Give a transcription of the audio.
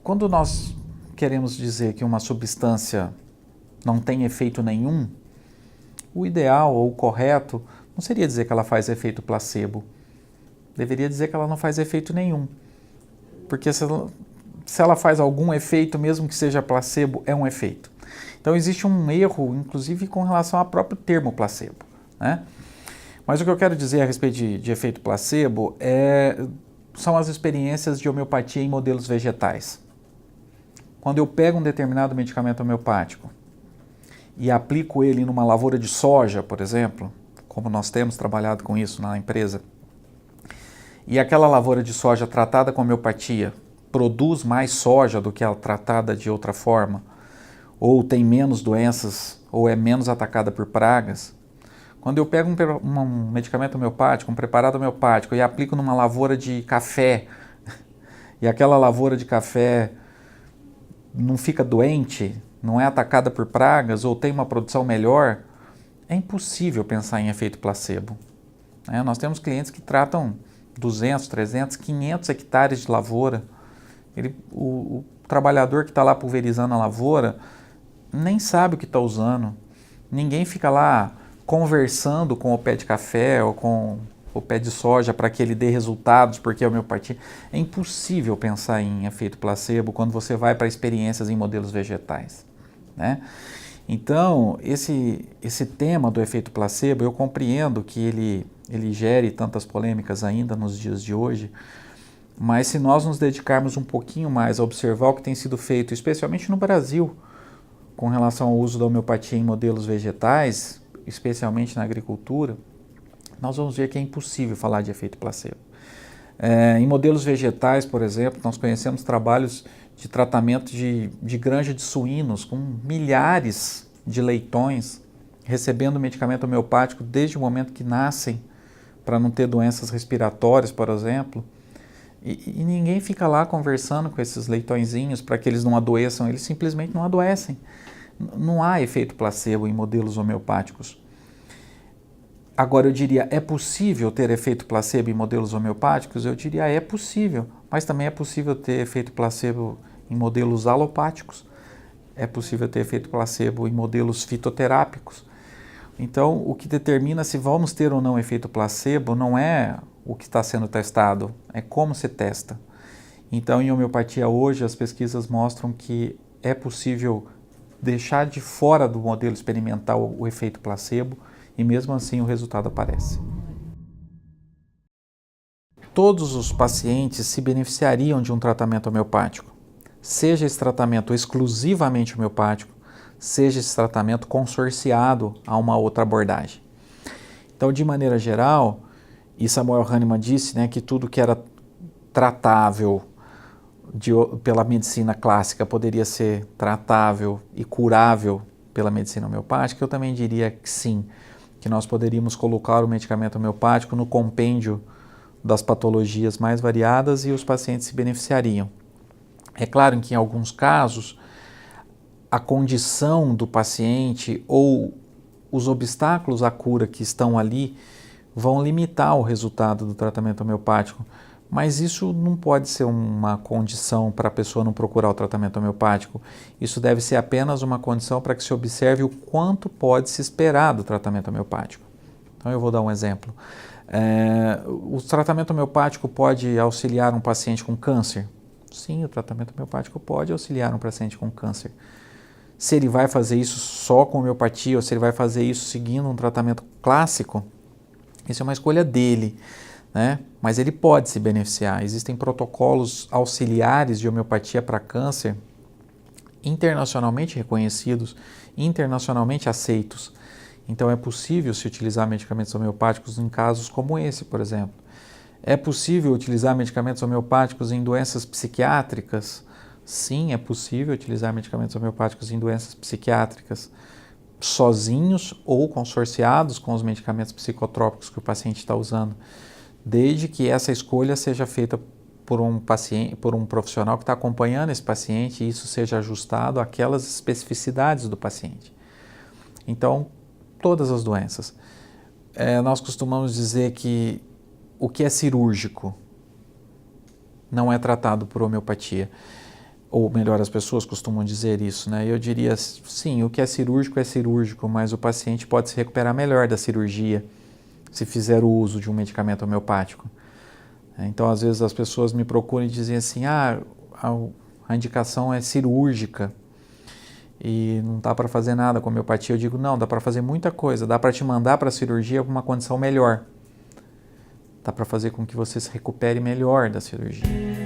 Quando nós queremos dizer que uma substância não tem efeito nenhum, o ideal ou o correto não seria dizer que ela faz efeito placebo. Deveria dizer que ela não faz efeito nenhum. Porque se ela faz algum efeito, mesmo que seja placebo, é um efeito. Então existe um erro, inclusive com relação ao próprio termo placebo, né? Mas o que eu quero dizer a respeito de efeito placebo são as experiências de homeopatia em modelos vegetais. Quando eu pego um determinado medicamento homeopático e aplico ele numa lavoura de soja, por exemplo, como nós temos trabalhado com isso na empresa, e aquela lavoura de soja tratada com homeopatia produz mais soja do que a tratada de outra forma, ou tem menos doenças, ou é menos atacada por pragas, quando eu pego um medicamento homeopático, um preparado homeopático e aplico numa lavoura de café, e aquela lavoura de café não fica doente, não é atacada por pragas ou tem uma produção melhor, é impossível pensar em efeito placebo. Nós temos clientes que tratam 200, 300, 500 hectares de lavoura. O trabalhador que está lá pulverizando a lavoura nem sabe o que está usando. Ninguém fica lá conversando com o pé de café ou com o pé de soja para que ele dê resultados, porque é homeopatia. É impossível pensar em efeito placebo quando você vai para experiências em modelos vegetais, né? Então, esse tema do efeito placebo, eu compreendo que ele gere tantas polêmicas ainda nos dias de hoje, mas se nós nos dedicarmos um pouquinho mais a observar o que tem sido feito, especialmente no Brasil, com relação ao uso da homeopatia em modelos vegetais, especialmente na agricultura, nós vamos ver que é impossível falar de efeito placebo. Em modelos vegetais, por exemplo, nós conhecemos trabalhos de tratamento de granja de suínos com milhares de leitões recebendo medicamento homeopático desde o momento que nascem para não ter doenças respiratórias, por exemplo. E ninguém fica lá conversando com esses leitõezinhos para que eles não adoeçam, eles simplesmente não adoecem. Não há efeito placebo em modelos homeopáticos. Agora eu diria, é possível ter efeito placebo em modelos homeopáticos? Eu diria, é possível, mas também é possível ter efeito placebo em modelos alopáticos, é possível ter efeito placebo em modelos fitoterápicos. Então, o que determina se vamos ter ou não efeito placebo não é o que está sendo testado, é como se testa. Então, em homeopatia hoje, as pesquisas mostram que é possível deixar de fora do modelo experimental o efeito placebo e mesmo assim o resultado aparece. Todos os pacientes se beneficiariam de um tratamento homeopático, seja esse tratamento exclusivamente homeopático, seja esse tratamento consorciado a uma outra abordagem. Então, de maneira geral, e Samuel Hahnemann disse, né, que tudo que era tratável pela medicina clássica poderia ser tratável e curável pela medicina homeopática, eu também diria que sim, que nós poderíamos colocar o medicamento homeopático no compêndio das patologias mais variadas e os pacientes se beneficiariam. É claro que em alguns casos a condição do paciente ou os obstáculos à cura que estão ali vão limitar o resultado do tratamento homeopático, mas isso não pode ser uma condição para a pessoa não procurar o tratamento homeopático. Isso deve ser apenas uma condição para que se observe o quanto pode se esperar do tratamento homeopático. Então eu vou dar um exemplo. O tratamento homeopático pode auxiliar um paciente com câncer? Sim, o tratamento homeopático pode auxiliar um paciente com câncer. Se ele vai fazer isso só com homeopatia ou se ele vai fazer isso seguindo um tratamento clássico, isso é uma escolha dele, né? Mas ele pode se beneficiar. Existem protocolos auxiliares de homeopatia para câncer internacionalmente reconhecidos, internacionalmente aceitos. Então é possível se utilizar medicamentos homeopáticos em casos como esse, por exemplo. É possível utilizar medicamentos homeopáticos em doenças psiquiátricas? Sim, é possível utilizar medicamentos homeopáticos em doenças psiquiátricas sozinhos ou consorciados com os medicamentos psicotrópicos que o paciente está usando, desde que essa escolha seja feita por um paciente, por um profissional que está acompanhando esse paciente e isso seja ajustado àquelas especificidades do paciente. Então, todas as doenças. Nós costumamos dizer que o que é cirúrgico não é tratado por homeopatia. Ou melhor, as pessoas costumam dizer isso, né? Eu diria, sim, o que é cirúrgico, mas o paciente pode se recuperar melhor da cirurgia se fizer o uso de um medicamento homeopático. Então, às vezes as pessoas me procuram e dizem assim, a indicação é cirúrgica e não dá para fazer nada com homeopatia. Eu digo, não, dá para fazer muita coisa, dá para te mandar para a cirurgia com uma condição melhor. Dá para fazer com que você se recupere melhor da cirurgia.